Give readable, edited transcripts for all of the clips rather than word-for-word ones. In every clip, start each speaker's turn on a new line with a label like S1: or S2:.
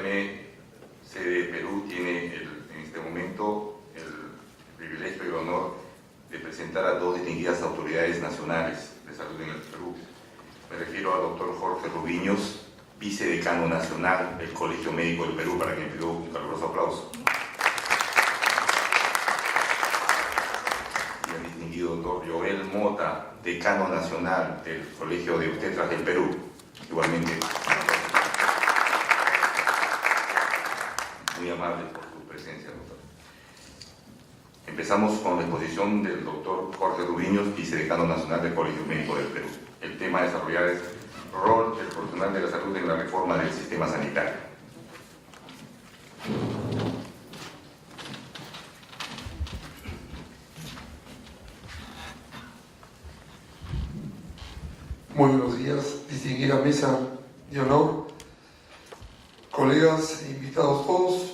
S1: OIM sede Perú tiene en este momento el privilegio y el honor de presentar a dos distinguidas autoridades nacionales de salud en el Perú. Me refiero al doctor Jorge Rubiños, vicedecano nacional del Colegio Médico del Perú, para quien pido un caluroso aplauso. Y al distinguido doctor Joel Mota, decano nacional del Colegio de Obstetras del Perú, igualmente muy amable por su presencia, doctor. Empezamos con la exposición del doctor Jorge Rubiños, vicedecano nacional del Colegio Médico del Perú. El tema a desarrollar es rol del profesional de la salud en la reforma del sistema sanitario.
S2: Muy buenos días, distinguida mesa de honor, colegas e invitados todos.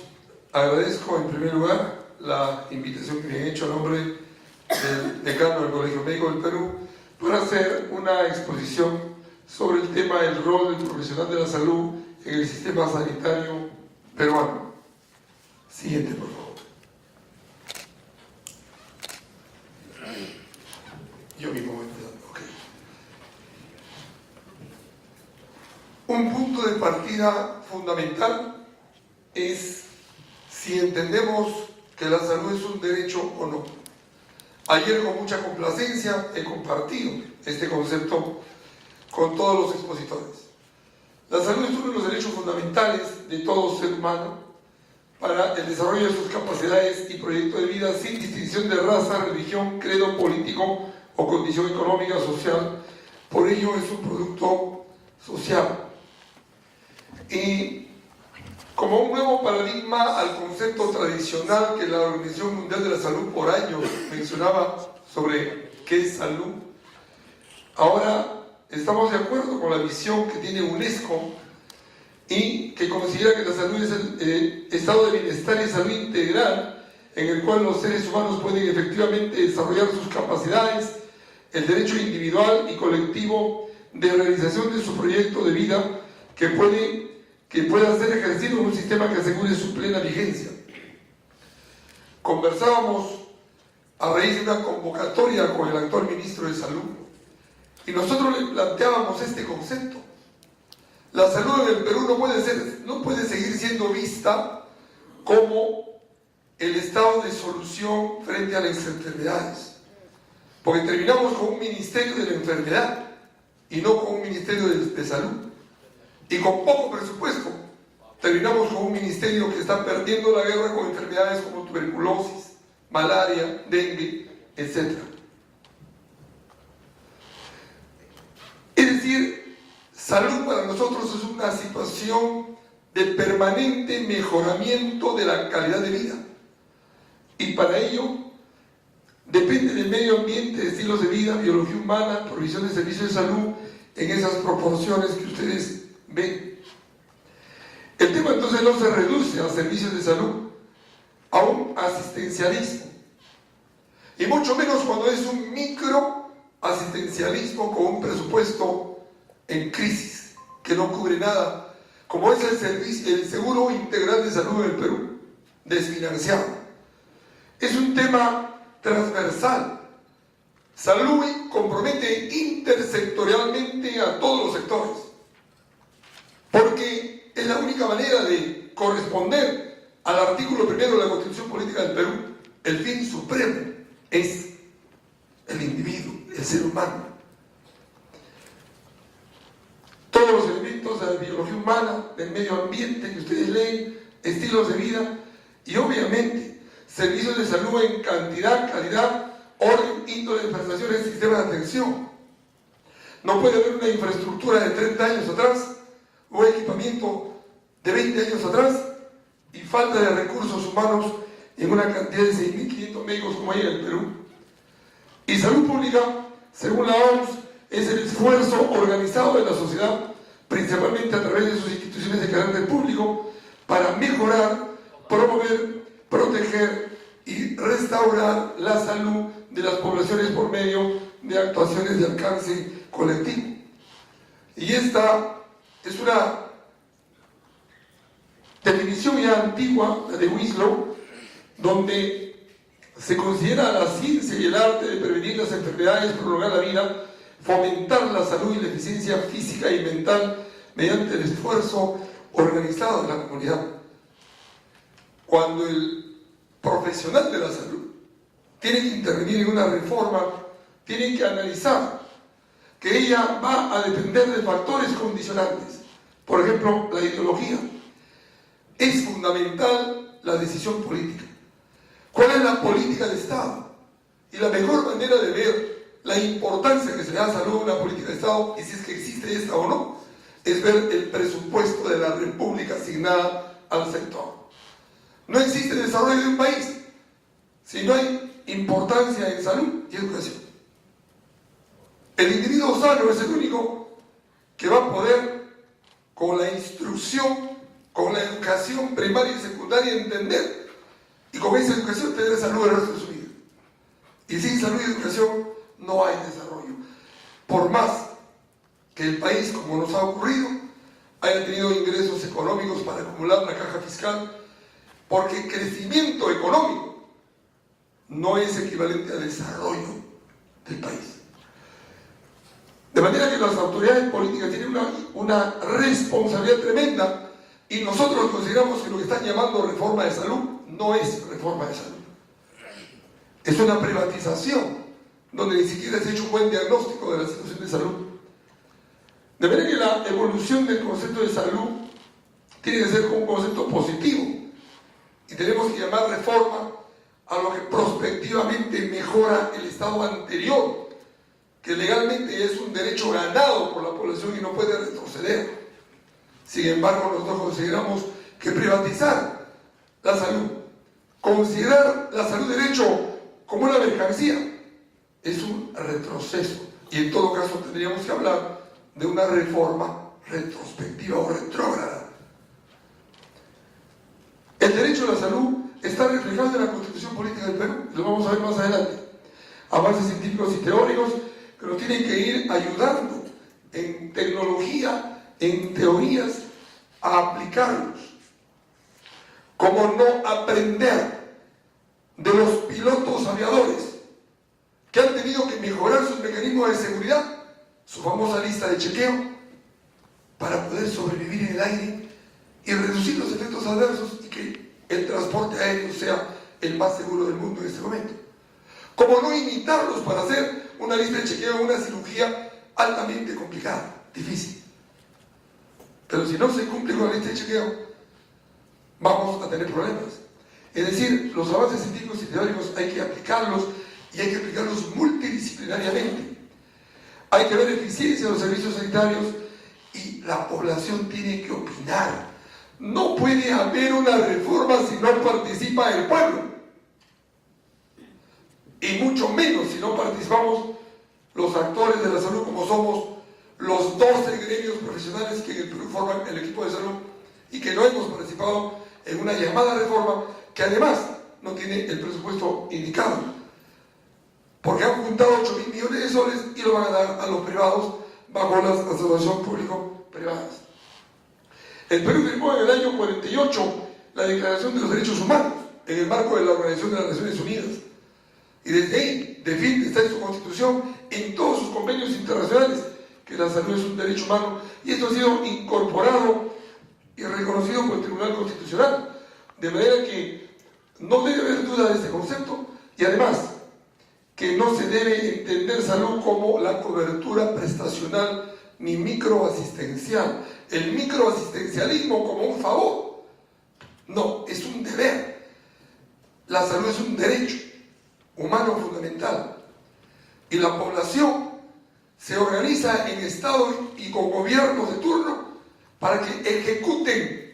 S2: Agradezco en primer lugar la invitación que me han hecho a nombre del decano del Colegio Médico del Perú para hacer una exposición sobre el tema del rol del profesional de la salud en el sistema sanitario peruano. Siguiente, por favor. Yo mismo voy empezando, ok. Un punto de partida fundamental es si entendemos que la salud es un derecho o no. Ayer con mucha complacencia he compartido este concepto con todos los expositores. La salud es uno de los derechos fundamentales de todo ser humano para el desarrollo de sus capacidades y proyecto de vida sin distinción de raza, religión, credo político o condición económica o social. Por ello es un producto social. Y como un nuevo paradigma al concepto tradicional que la Organización Mundial de la Salud por años mencionaba sobre qué es salud, ahora estamos de acuerdo con la visión que tiene UNESCO y que considera que la salud es el estado de bienestar y salud integral en el cual los seres humanos pueden efectivamente desarrollar sus capacidades, el derecho individual y colectivo de realización de su proyecto de vida que pueda ser ejercido en un sistema que asegure su plena vigencia. Conversábamos a raíz de una convocatoria con el actual ministro de Salud y nosotros le planteábamos este concepto. La salud en el Perú no puede seguir siendo vista como el estado de solución frente a las enfermedades, porque terminamos con un ministerio de la enfermedad y no con un ministerio de salud. Y con poco presupuesto terminamos con un ministerio que está perdiendo la guerra con enfermedades como tuberculosis, malaria, dengue, etc. Es decir, salud para nosotros es una situación de permanente mejoramiento de la calidad de vida. Y para ello depende del medio ambiente, de estilos de vida, biología humana, provisión de servicios de salud en esas proporciones que ustedes ven. El tema entonces no se reduce a servicios de salud, a un asistencialismo, y mucho menos cuando es un micro asistencialismo con un presupuesto en crisis que no cubre nada, como es el Seguro Integral de Salud en el Perú, desfinanciado. Es un tema transversal. Salud compromete intersectorialmente a todos los sectores, porque es la única manera de corresponder al artículo primero de la Constitución Política del Perú. El fin supremo es el individuo, el ser humano. Todos los elementos de la biología humana, del medio ambiente que ustedes leen, estilos de vida y obviamente servicios de salud en cantidad, calidad, orden, índole de prestaciones y sistemas de atención. No puede haber una infraestructura de 30 años atrás o equipamiento de 20 años atrás y falta de recursos humanos en una cantidad de 6.500 médicos como hay en el Perú. Y salud pública, según la OMS, es el esfuerzo organizado de la sociedad, principalmente a través de sus instituciones de carácter público, para mejorar, promover, proteger y restaurar la salud de las poblaciones por medio de actuaciones de alcance colectivo. Y esta es una definición ya antigua, la de Winslow, donde se considera la ciencia y el arte de prevenir las enfermedades, prolongar la vida, fomentar la salud y la eficiencia física y mental mediante el esfuerzo organizado de la comunidad. Cuando el profesional de la salud tiene que intervenir en una reforma, tiene que analizar que ella va a depender de factores condicionantes. Por ejemplo, la ideología. Es fundamental la decisión política. ¿Cuál es la política de Estado? Y la mejor manera de ver la importancia que se le da a salud a una política de Estado, y si es que existe esta o no, es ver el presupuesto de la República asignada al sector. No existe desarrollo de un país si no hay importancia en salud y educación. El individuo sano es el único que va a poder, con la instrucción, con la educación primaria y secundaria, entender, y con esa educación tener salud el resto de su vida. Y sin salud y educación no hay desarrollo. Por más que el país, como nos ha ocurrido, haya tenido ingresos económicos para acumular la caja fiscal, porque crecimiento económico no es equivalente a desarrollo del país. De manera que las autoridades políticas tienen una responsabilidad tremenda, y nosotros consideramos que lo que están llamando reforma de salud no es reforma de salud. Es una privatización donde ni siquiera se ha hecho un buen diagnóstico de la situación de salud. De manera que la evolución del concepto de salud tiene que ser como un concepto positivo, y tenemos que llamar reforma a lo que prospectivamente mejora el estado anterior, que legalmente es un derecho ganado por la población y no puede retroceder. Sin embargo, nosotros consideramos que privatizar la salud, considerar la salud derecho como una mercancía, es un retroceso, y en todo caso tendríamos que hablar de una reforma retrospectiva o retrógrada. El derecho a la salud está reflejado en la Constitución Política del Perú, lo vamos a ver más adelante. Avances científicos y teóricos que nos tienen que ir ayudando en tecnología, en teorías, a aplicarlos. Como no aprender de los pilotos aviadores que han tenido que mejorar sus mecanismos de seguridad, su famosa lista de chequeo, para poder sobrevivir en el aire y reducir los efectos adversos y que el transporte aéreo sea el más seguro del mundo en este momento. Como no imitarlos para hacer una lista de chequeo, una cirugía altamente complicada, difícil. Pero si no se cumple con la lista de chequeo, vamos a tener problemas. Es decir, los avances científicos y teóricos hay que aplicarlos, y hay que aplicarlos multidisciplinariamente. Hay que ver eficiencia de los servicios sanitarios, y la población tiene que opinar. No puede haber una reforma si no participa el pueblo, y mucho menos si no participamos los actores de la salud, como somos los 12 gremios profesionales que en el Perú forman el equipo de salud, y que no hemos participado en una llamada reforma que además no tiene el presupuesto indicado, porque han juntado 8.000 millones de soles y lo van a dar a los privados bajo las asociaciones público-privadas. El Perú firmó en el año 48 la Declaración de los Derechos Humanos en el marco de la Organización de las Naciones Unidas, y desde ahí defiende, está en su Constitución, en todos sus convenios internacionales, que la salud es un derecho humano, y esto ha sido incorporado y reconocido por el Tribunal Constitucional, de manera que no debe haber duda de este concepto, y además que no se debe entender salud como la cobertura prestacional ni microasistencial, el microasistencialismo como un favor. No, es un deber. La salud es un derecho humano fundamental, y la población se organiza en estados y con gobiernos de turno para que ejecuten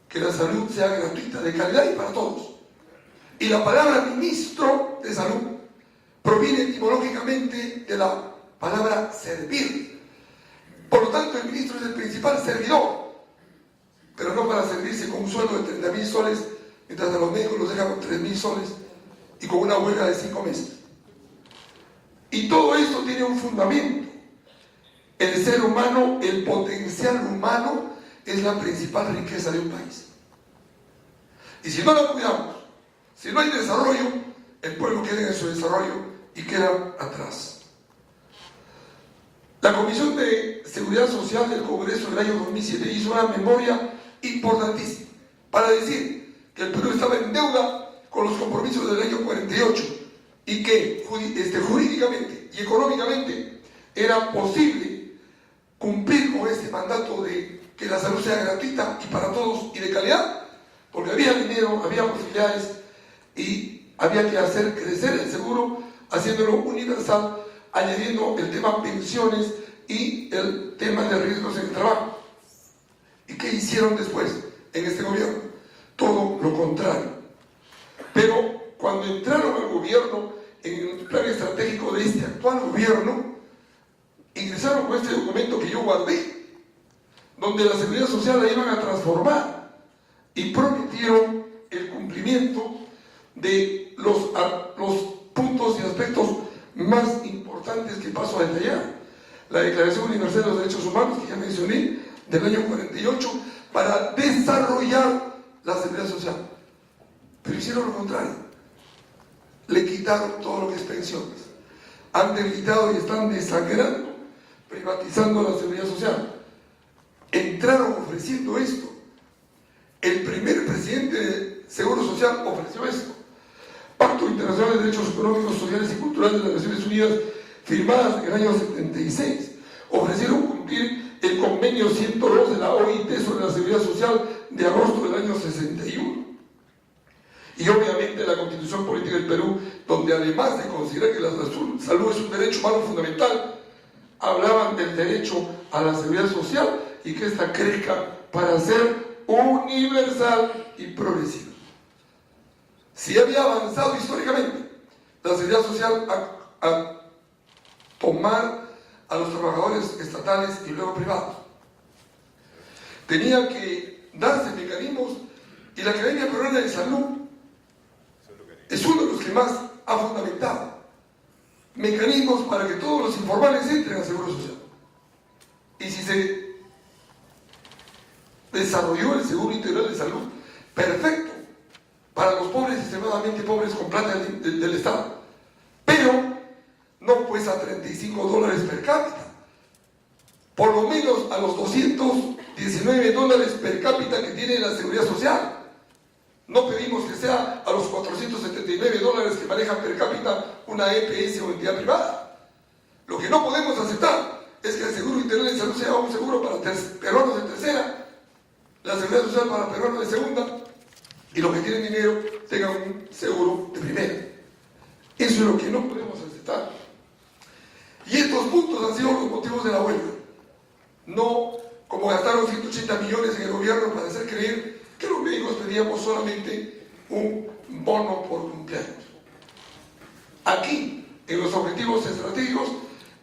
S2: que la salud sea gratuita, de calidad y para todos. Y la palabra ministro de salud proviene etimológicamente de la palabra servir. Por lo tanto, el ministro es el principal servidor, pero no para servirse con un sueldo de 30.000 soles, mientras a los médicos los deja con 3.000 soles y con una huelga de 5 meses. Y todo esto tiene un fundamento. El ser humano, el potencial humano, es la principal riqueza de un país. Y si no la cuidamos, si no hay desarrollo, el pueblo queda en su desarrollo y queda atrás. La Comisión de Seguridad Social del Congreso del año 2007 hizo una memoria importantísima para decir que el Perú estaba en deuda con los compromisos del año 48 y que jurídicamente y económicamente era posible cumplir con este mandato de que la salud sea gratuita y para todos y de calidad, porque había dinero, había posibilidades y había que hacer crecer el seguro haciéndolo universal, añadiendo el tema pensiones y el tema de riesgos en el trabajo. ¿Y qué hicieron después en este gobierno? Todo lo contrario. Pero cuando entraron al gobierno, en el plan estratégico de este actual gobierno, ingresaron con este documento que yo guardé, donde la seguridad social la iban a transformar y prometieron el cumplimiento de los puntos y aspectos más importantes que paso a detallar. La Declaración Universal de los Derechos Humanos, que ya mencioné, del año 48, para desarrollar la seguridad social. Pero hicieron lo contrario. Le quitaron todo lo que es pensiones. Han debilitado y están desangrando, privatizando la seguridad social. Entraron ofreciendo esto. El primer presidente de Seguro Social ofreció esto. Pacto Internacional de Derechos Económicos, Sociales y Culturales de las Naciones Unidas, firmadas en el año 76, ofrecieron cumplir el convenio 102 de la OIT sobre la seguridad social de agosto del año 61. Y obviamente la Constitución Política del Perú, donde además de considerar que la salud es un derecho humano fundamental, hablaban del derecho a la seguridad social y que ésta crezca para ser universal y progresiva. Si había avanzado históricamente la seguridad social a tomar a los trabajadores estatales y luego privados, tenía que darse mecanismos, y la Academia Peruana de Salud es uno de los que más ha fundamentado mecanismos para que todos los informales entren al Seguro Social. Y si se desarrolló el Seguro Integral de Salud, perfecto, para los pobres, extremadamente pobres, con plata del Estado, pero no pues a $35 per cápita, por lo menos a los $219 per cápita que tiene la Seguridad Social. No pedimos que sea a los $479 que maneja per cápita una EPS o entidad privada. Lo que no podemos aceptar es que el Seguro Integral de Salud sea un seguro para peruanos de tercera, la Seguridad Social para peruanos de segunda, y los que tienen dinero tengan un seguro de primera. Eso es lo que no podemos aceptar. Y estos puntos han sido los motivos de la huelga. No como gastaron 180 millones en el gobierno para hacer creer que los médicos pedíamos solamente un bono por cumpleaños. Aquí, en los objetivos estratégicos,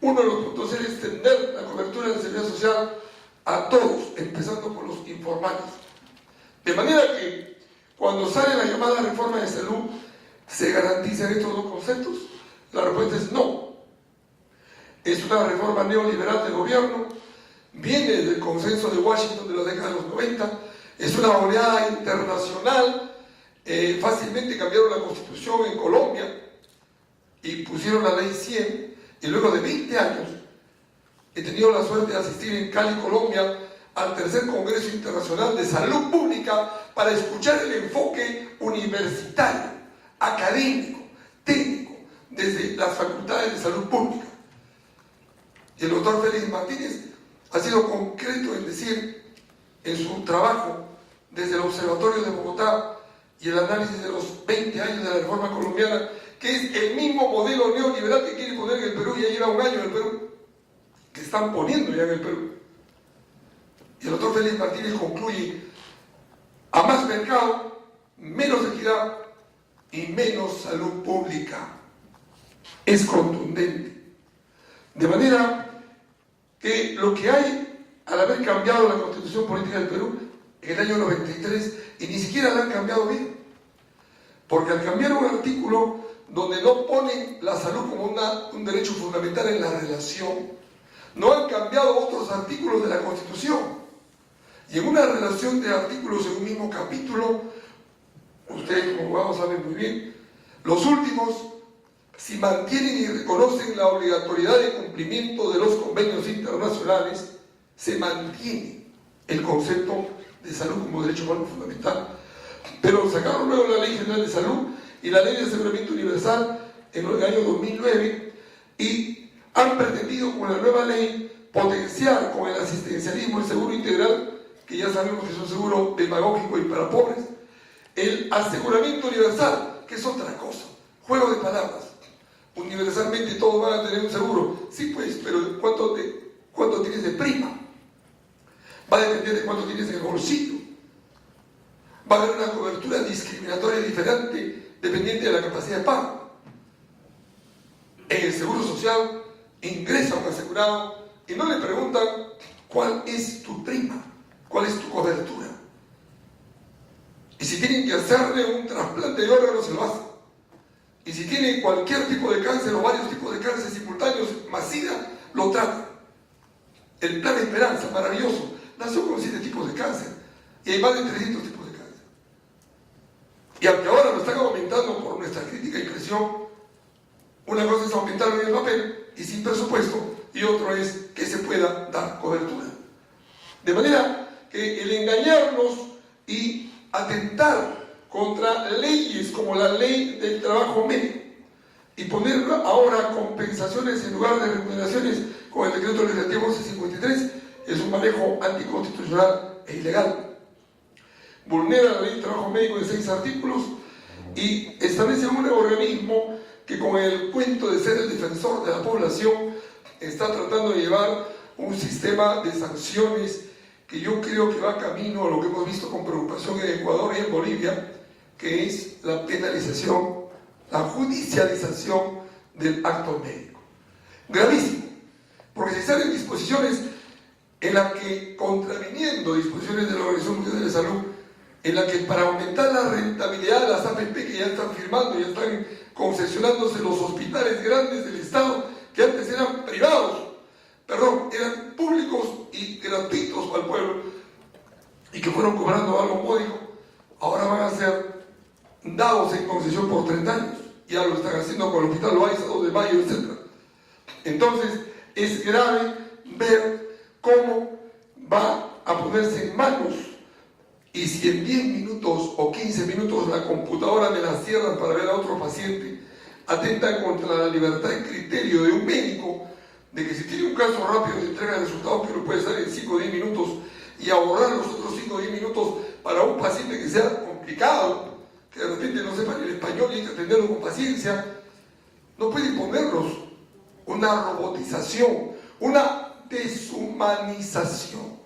S2: uno de los puntos es extender la cobertura de la seguridad social a todos, empezando por los informales. De manera que cuando sale la llamada reforma de salud, ¿se garantizan estos dos conceptos? La respuesta es no. Es una reforma neoliberal del gobierno, viene del consenso de Washington de la década de los 90, es una oleada internacional. Fácilmente cambiaron la Constitución en Colombia y pusieron la Ley 100, y luego de 20 años he tenido la suerte de asistir en Cali, Colombia, al tercer Congreso Internacional de Salud Pública para escuchar el enfoque universitario, académico, técnico, desde las facultades de salud pública. Y el doctor Félix Martínez ha sido concreto en decir, en su trabajo desde el Observatorio de Bogotá y el análisis de los 20 años de la reforma colombiana, que es el mismo modelo neoliberal que quiere poner en el Perú, ya lleva un año en el Perú, que están poniendo ya en el Perú. Y el doctor Félix Martínez concluye: a más mercado, menos equidad y menos salud pública. Es contundente. De manera que lo que hay, al haber cambiado la Constitución Política del Perú en el año 93, y ni siquiera la han cambiado bien, porque al cambiar un artículo donde no ponen la salud como un derecho fundamental en la relación, no han cambiado otros artículos de la Constitución. Y en una relación de artículos en un mismo capítulo, ustedes como abogados saben muy bien, los últimos, si mantienen y reconocen la obligatoriedad de cumplimiento de los convenios internacionales, se mantiene el concepto de salud como derecho humano fundamental. Pero sacaron luego la Ley General de Salud y la Ley de Aseguramiento Universal en el año 2009 y han pretendido con la nueva ley potenciar con el asistencialismo, el seguro integral, que ya sabemos que es un seguro demagógico y para pobres, el aseguramiento universal, que es otra cosa, juego de palabras. Universalmente todos van a tener un seguro, sí pues, pero ¿cuánto tienes de prima? Va a depender de cuánto tienes en el bolsillo. Va a haber una cobertura discriminatoria diferente dependiente de la capacidad de pago. En el seguro social ingresa un asegurado y no le preguntan cuál es tu prima, cuál es tu cobertura. Y si tienen que hacerle un trasplante de órganos, se lo hacen. Y si tiene cualquier tipo de cáncer o varios tipos de cáncer simultáneos, masiva, lo tratan. El Plan Esperanza, maravilloso, nació con 7 tipos de cáncer y hay más de 300 tipos de cáncer. Y aunque ahora lo están aumentando por nuestra crítica y presión, una cosa es aumentarlo en el papel y sin presupuesto, y otro es que se pueda dar cobertura. De manera que el engañarnos y atentar contra leyes como la ley del trabajo médico y poner ahora compensaciones en lugar de remuneraciones con el decreto legislativo 1153 es un manejo anticonstitucional e ilegal. Vulnera la ley del trabajo médico en 6 artículos y establece un organismo que con el cuento de ser el defensor de la población está tratando de llevar un sistema de sanciones que yo creo que va camino a lo que hemos visto con preocupación en Ecuador y en Bolivia, que es la penalización, la judicialización del acto médico. Gravísimo, porque se salen disposiciones en las que, contraviniendo disposiciones de la Organización Mundial de la Salud, en la que para aumentar la rentabilidad de las APP que ya están firmando, ya están concesionándose los hospitales grandes del Estado, que antes eran privados, eran públicos y gratuitos para el pueblo, y que fueron cobrando algo módico, ahora van a ser dados en concesión por 30 años. Ya lo están haciendo con el Hospital Loaiza, 2 de Mayo, etc. Entonces, es grave ver cómo va a ponerse en manos, y si en 10 minutos o 15 minutos la computadora me la cierran para ver a otro paciente, atenta contra la libertad de criterio de un médico, de que si tiene un caso rápido de entrega de resultados que lo puede estar en 5 o 10 minutos y ahorrar los otros 5 o 10 minutos para un paciente que sea complicado, que de repente no sepan el español y hay que atenderlo con paciencia, no puede imponernos una robotización, una deshumanización.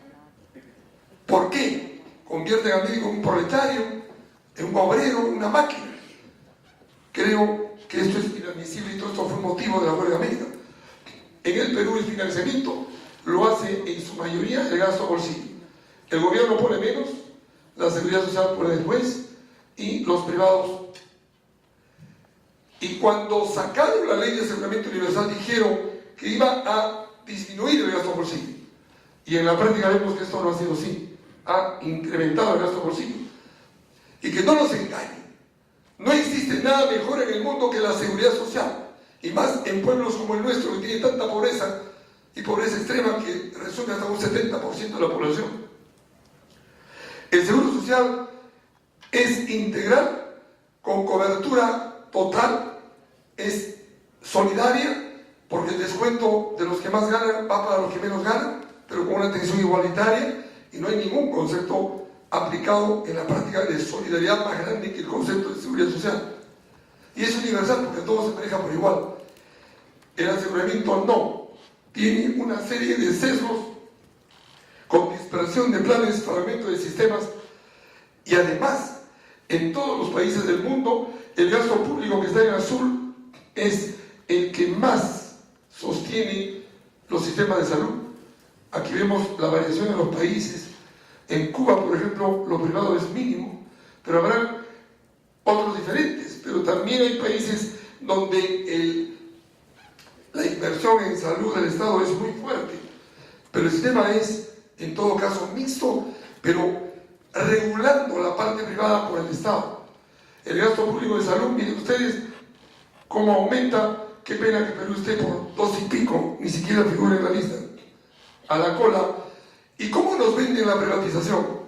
S2: ¿Por qué? Convierten al médico en un proletario, en un obrero, en una máquina. Creo que esto es inadmisible y todo esto fue motivo de la huelga médica. En el Perú el financiamiento lo hace en su mayoría el gasto bolsillo. El gobierno pone menos, la seguridad social pone después y los privados. Y cuando sacaron la ley de aseguramiento universal dijeron que iba a disminuir el gasto bolsillo. Y en la práctica vemos que esto no ha sido así. Ha incrementado el gasto bolsillo. Y que no nos engañen. No existe nada mejor en el mundo que la seguridad social. Y más en pueblos como el nuestro, que tiene tanta pobreza, y pobreza extrema que resume hasta un 70% de la población. El seguro social es integral, con cobertura total, es solidaria, porque el descuento de los que más ganan va para los que menos ganan, pero con una atención igualitaria, y no hay ningún concepto aplicado en la práctica de solidaridad más grande que el concepto de seguridad social. Y es universal porque todo se maneja por igual. El aseguramiento no. Tiene una serie de sesgos con dispersión de planes, fragmento de sistemas, y además, en todos los países del mundo, el gasto público que está en azul es el que más sostiene los sistemas de salud. Aquí vemos la variación en los países. En Cuba, por ejemplo, lo privado es mínimo, pero habrá otros diferentes. Pero también hay países donde la inversión en salud del Estado es muy fuerte. Pero el sistema es, en todo caso, mixto pero regulando la parte privada por el Estado. El gasto público de salud, miren ustedes cómo aumenta. Qué pena que Perú esté por 2 y pico, ni siquiera figura en la lista, a la cola. ¿Y cómo nos venden la privatización?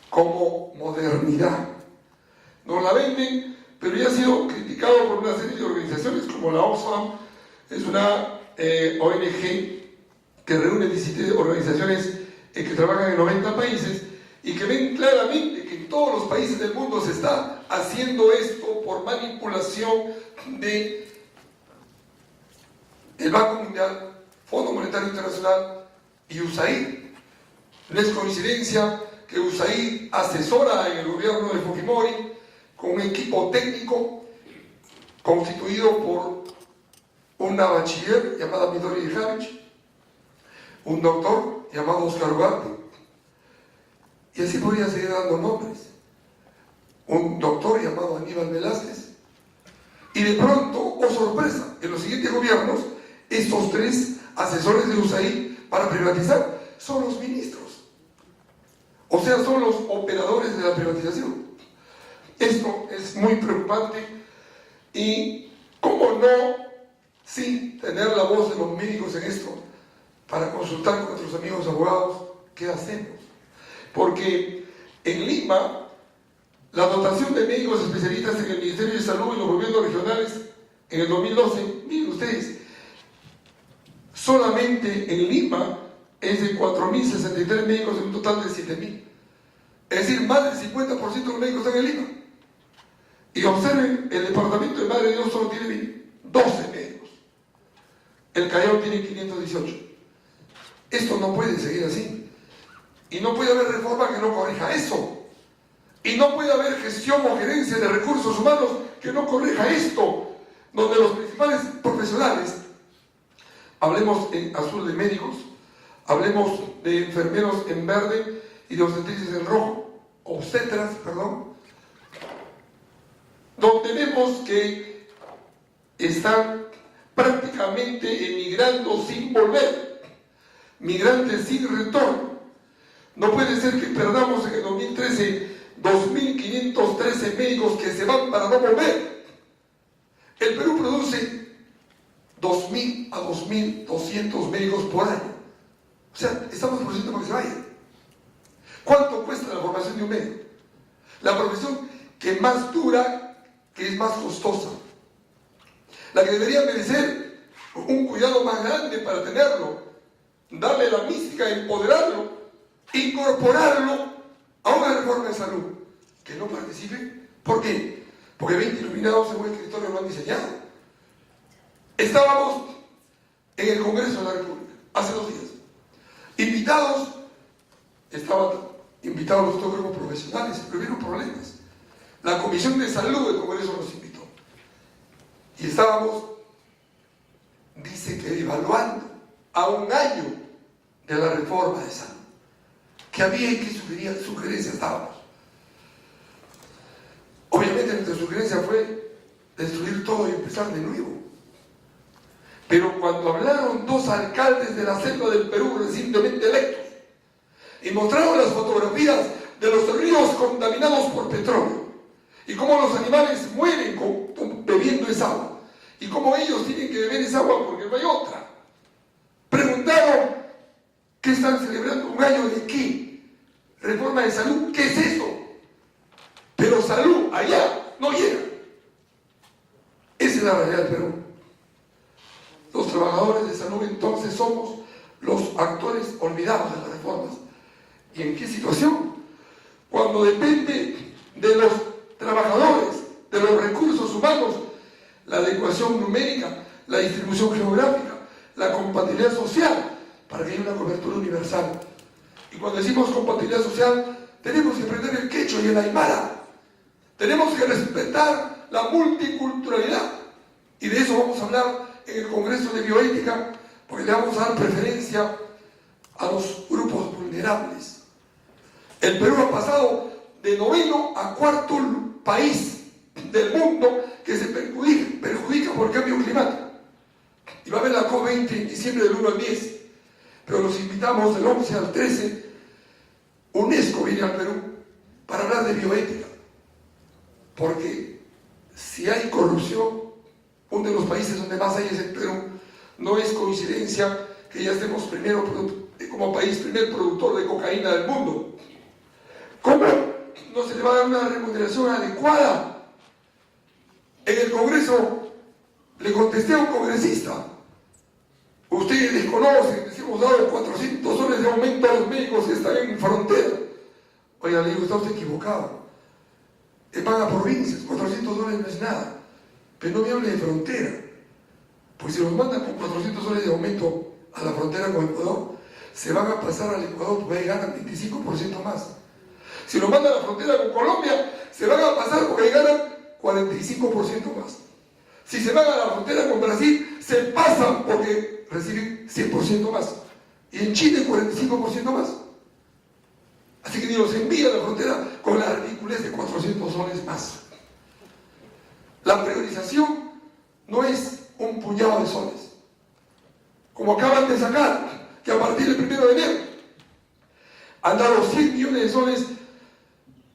S2: Como modernidad. Nos la venden, pero ya ha sido criticado por una serie de organizaciones como la Oxfam. Es una ONG que reúne 17 organizaciones que trabajan en 90 países y que ven claramente que en todos los países del mundo se está haciendo esto por manipulación del Banco Mundial, Fondo Monetario Internacional y USAID. No es coincidencia que USAID asesora en el gobierno de Fujimori con un equipo técnico constituido por una bachiller llamada Midori Ihavich, un doctor llamado Oscar Ugarte, y así podría seguir dando nombres, un doctor llamado Aníbal Velázquez, y de pronto, oh sorpresa, en los siguientes gobiernos, estos 3 asesores de USAID para privatizar son los ministros, o sea, son los operadores de la privatización. Esto es muy preocupante y, ¿cómo no, sin tener la voz de los médicos en esto, para consultar con nuestros amigos abogados qué hacemos? Porque en Lima, la dotación de médicos especialistas en el Ministerio de Salud y los gobiernos regionales en el 2012, miren ustedes, solamente en Lima es de 4.063 médicos en un total de 7.000. Es decir, más del 50% de los médicos están en Lima. Y observen, el departamento de Madre de Dios solo tiene 12 médicos. El Callao tiene 518. Esto no puede seguir así. Y no puede haber reforma que no corrija eso. Y no puede haber gestión o gerencia de recursos humanos que no corrija esto, donde los principales profesionales, hablemos en azul de médicos, hablemos de enfermeros en verde y de obstetrices en rojo, obstetras, perdón, donde vemos que están prácticamente emigrando sin volver, migrantes sin retorno. No puede ser que perdamos en el 2013 2.513 médicos que se van para no volver. El Perú produce 2.000 a 2.200 médicos por año. O sea, estamos produciendo para que se vayan. ¿Cuánto cuesta la formación de un médico? La profesión que más dura, que es más costosa. La que debería merecer un cuidado más grande para tenerlo, darle la mística, empoderarlo, incorporarlo a una reforma de salud. Que no participe. ¿Por qué? Porque 20 iluminados en un escritorio lo han diseñado. Estábamos en el Congreso de la República hace 2 días. Estaban invitados los 2 grupos profesionales, pero hubieron problemas. La Comisión de Salud del Congreso nos invitó. Y estábamos, dice que evaluando a 1 año de la reforma de salud. Que había y qué sugerencia estábamos. Obviamente nuestra sugerencia fue destruir todo y empezar de nuevo. Pero cuando hablaron 2 alcaldes de la selva del Perú recientemente electos y mostraron las fotografías de los ríos contaminados por petróleo y cómo los animales mueren bebiendo esa agua y cómo ellos tienen que beber esa agua porque no hay otra, preguntaron: ¿qué están celebrando? ¿1 año de qué? ¿Reforma de salud? ¿Qué es eso? Pero salud allá no llega. Esa es la realidad del Perú. Los trabajadores de salud entonces somos los actores olvidados de las reformas. ¿Y en qué situación? Cuando depende de los trabajadores, de los recursos humanos, la adecuación numérica, la distribución geográfica, la compatibilidad social, para que haya una cobertura universal. Y cuando decimos compatibilidad social, tenemos que aprender el quechua y el aymara. Tenemos que respetar la multiculturalidad. Y de eso vamos a hablar en el Congreso de Bioética, porque le vamos a dar preferencia a los grupos vulnerables. El Perú ha pasado de 9º a 4º país del mundo que se perjudica por el cambio climático. Y va a haber la COP20 en diciembre del 1 al 10. Pero los invitamos del 11 al 13 UNESCO viene al Perú para hablar de bioética, porque si hay corrupción, uno de los países donde más hay es el Perú. No es coincidencia que ya estemos como país primer productor de cocaína del mundo. ¿Cómo no se le va a dar una remuneración adecuada? En el Congreso le contesté a un congresista: ustedes desconocen, les hemos dado 400 soles de aumento a los médicos que están en frontera. Oiga, le digo, está usted equivocado. Le paga provincias, 400 soles no es nada. Pero no me hable de frontera. Pues si nos mandan con 400 soles de aumento a la frontera con Ecuador, se van a pasar al Ecuador porque ganan 25% más. Si nos mandan a la frontera con Colombia, se van a pasar porque ganan 45% más. Si se van a la frontera con Brasil, se pasan porque reciben 100% más. Y en Chile 45% más. Así que ni los envía a la frontera con la ridiculez de 400 soles más. La priorización no es un puñado de soles, como acaban de sacar, que a partir del 1 de enero han dado 100 millones de soles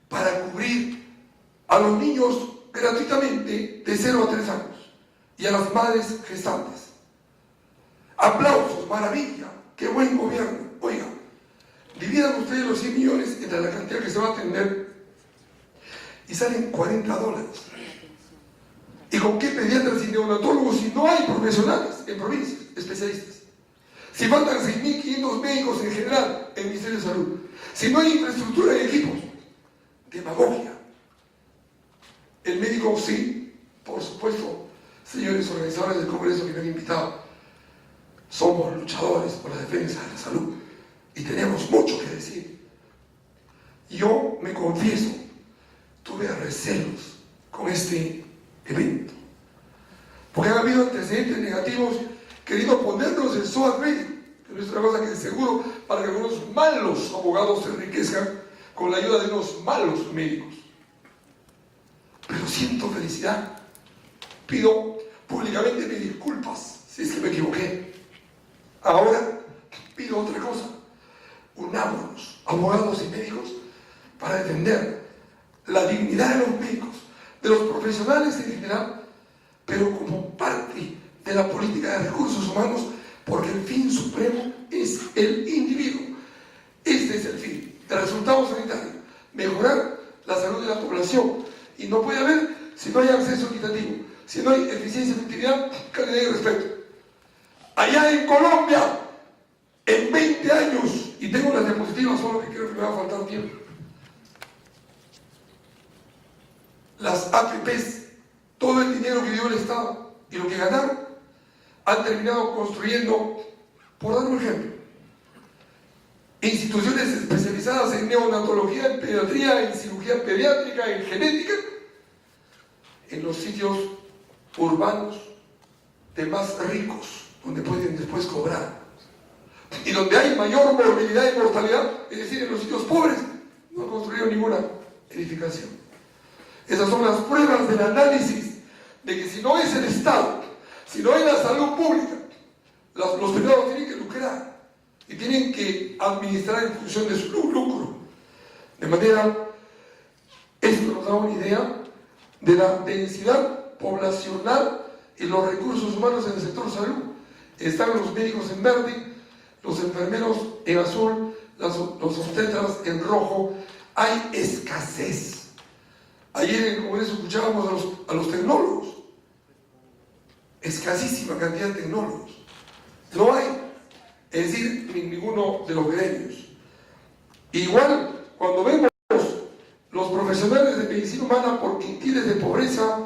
S2: para cubrir a los niños gratuitamente de 0 a 3 años y a las madres gestantes. Aplausos, maravilla, qué buen gobierno. Oiga, dividan ustedes los 100 millones entre la cantidad que se va a atender y salen $40. ¿Y con qué pediatras y neonatólogos si no hay profesionales en provincias, especialistas? Si faltan 6.500 médicos en general en el Ministerio de Salud, si no hay infraestructura y equipos, demagogia. El médico sí, por supuesto, señores organizadores del Congreso que me han invitado, somos luchadores por la defensa de la salud y tenemos mucho que decir. Yo me confieso, tuve recelos con este evento, porque han habido antecedentes negativos queriendo ponernos el SOAT médico, que no es otra cosa que seguro para que algunos malos abogados se enriquezcan con la ayuda de unos malos médicos. Pero siento felicidad, pido públicamente mis disculpas si es que me equivoqué. Ahora pido otra cosa: unámonos, abogados y médicos, para defender la dignidad de los médicos, de los profesionales en general, pero como parte de la política de recursos humanos, porque el fin supremo es el individuo. Este es el fin, el resultado sanitario: mejorar la salud de la población. Y no puede haber si no hay acceso equitativo, si no hay eficiencia, efectividad, calidad y respeto. Allá en Colombia, en 20 años, y tengo las diapositivas, solo que creo que me va a faltar tiempo, las AFPs, todo el dinero que dio el Estado y lo que ganaron, han terminado construyendo, por dar un ejemplo, instituciones especializadas en neonatología, en pediatría, en cirugía pediátrica, en genética, en los sitios urbanos de más ricos, donde pueden después cobrar, y donde hay mayor morbilidad y mortalidad, es decir, en los sitios pobres, no han construido ninguna edificación. Esas son las pruebas del análisis de que si no es el Estado, si no hay la salud pública, los privados tienen que lucrar y tienen que administrar en función de su lucro. De manera, esto nos da una idea de la densidad poblacional y los recursos humanos en el sector salud. Están los médicos en verde, los enfermeros en azul, los obstetras en rojo. Hay escasez. Ayer en el Congreso escuchábamos a los tecnólogos. Escasísima cantidad de tecnólogos. No hay, es decir, ninguno de los gremios. Igual, cuando vemos los profesionales de medicina humana por quintiles de pobreza,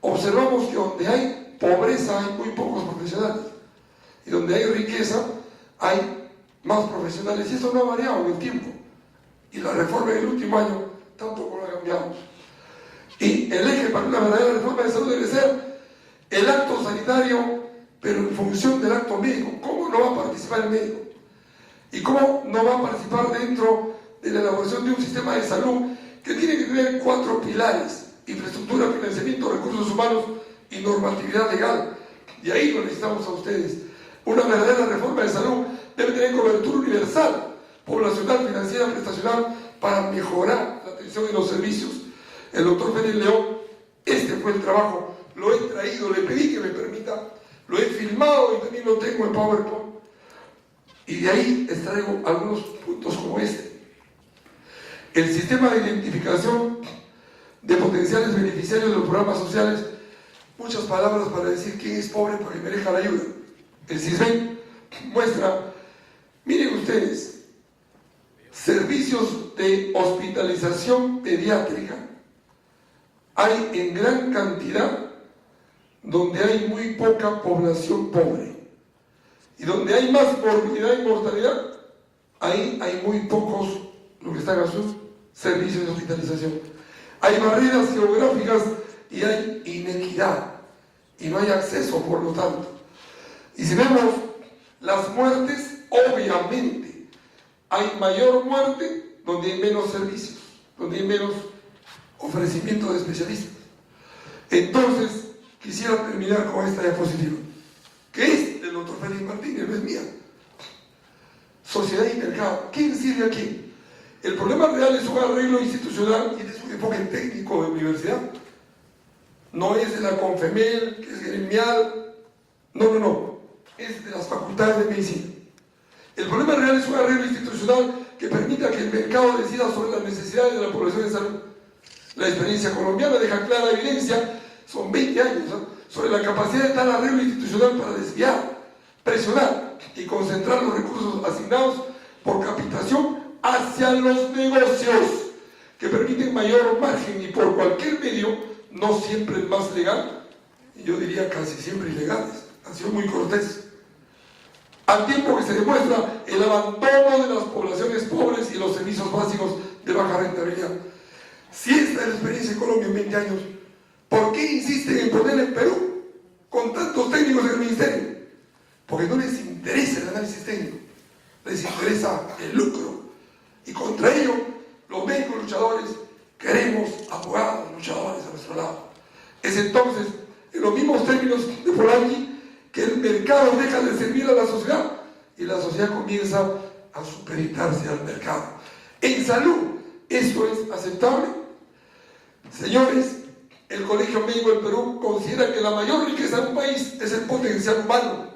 S2: observamos que donde hay pobreza hay muy pocos profesionales. Y donde hay riqueza hay más profesionales. Y eso no ha variado en el tiempo. Y la reforma del último año tampoco lo ha cambiado. Y el eje para una verdadera reforma de salud debe ser el acto sanitario, pero en función del acto médico. ¿Cómo no va a participar el médico? ¿Y cómo no va a participar dentro de la elaboración de un sistema de salud que tiene que tener 4 pilares: infraestructura, financiamiento, recursos humanos y normatividad legal? Y ahí lo necesitamos a ustedes. Una verdadera reforma de salud debe tener cobertura universal poblacional, financiera, prestacional, para mejorar la atención y los servicios. El doctor Félix León, este fue el trabajo, lo he traído, le pedí que me permita, lo he filmado y también lo tengo en PowerPoint. Y de ahí extraigo algunos puntos como este. El sistema de identificación de potenciales beneficiarios de los programas sociales, muchas palabras para decir quién es pobre para que merezca la ayuda. El CISBEN muestra, miren ustedes, servicios de hospitalización pediátrica hay en gran cantidad donde hay muy poca población pobre, y donde hay más morbidez y mortalidad, ahí hay muy pocos, lo que están azul, servicios de hospitalización. Hay barreras geográficas y hay inequidad, y no hay acceso, por lo tanto. Y si vemos las muertes, obviamente hay mayor muerte donde hay menos servicios, donde hay menos ofrecimiento de especialistas. Entonces, quisiera terminar con esta diapositiva, que es del doctor Félix Martínez, no es mía. Sociedad y mercado. ¿Quién sirve a quién? El problema real es un arreglo institucional y es un enfoque técnico de universidad. No es de la Confemel, que es gremial. No. Es de las facultades de medicina. El problema real es un arreglo institucional que permita que el mercado decida sobre las necesidades de la población de salud. La experiencia colombiana deja clara evidencia, son 20 años, sobre la capacidad de tal arreglo institucional para desviar, presionar y concentrar los recursos asignados por captación hacia los negocios que permiten mayor margen y por cualquier medio, no siempre el más legal, y yo diría casi siempre ilegales. Han sido muy cortés. Al tiempo que se demuestra el abandono de las poblaciones pobres y los servicios básicos de baja rentabilidad. Si esta es la experiencia en Colombia en 20 años, ¿por qué insisten en ponerla en Perú con tantos técnicos en el ministerio? Porque no les interesa el análisis técnico, les interesa el lucro. Y contra ello, los médicos luchadores queremos abogados luchadores a nuestro lado. Es entonces, en los mismos términos de Polanyi, que el mercado deja de servir a la sociedad y la sociedad comienza a supeditarse al mercado. En salud, ¿esto es aceptable? Señores, el Colegio Médico del Perú considera que la mayor riqueza de un país es el potencial humano.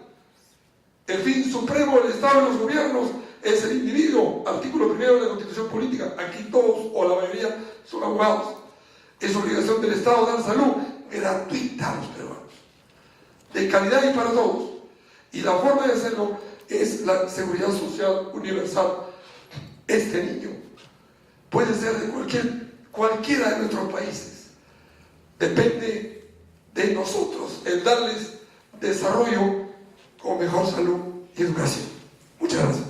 S2: El fin supremo del Estado y los gobiernos es el individuo. Artículo 1 de la Constitución Política. Aquí todos o la mayoría son abogados. Es obligación del Estado dar salud gratuita a los peruanos, de calidad y para todos. Y la forma de hacerlo es la seguridad social universal. Este niño puede ser de cualquiera de nuestros países. Depende de nosotros el darles desarrollo con mejor salud y educación. Muchas gracias.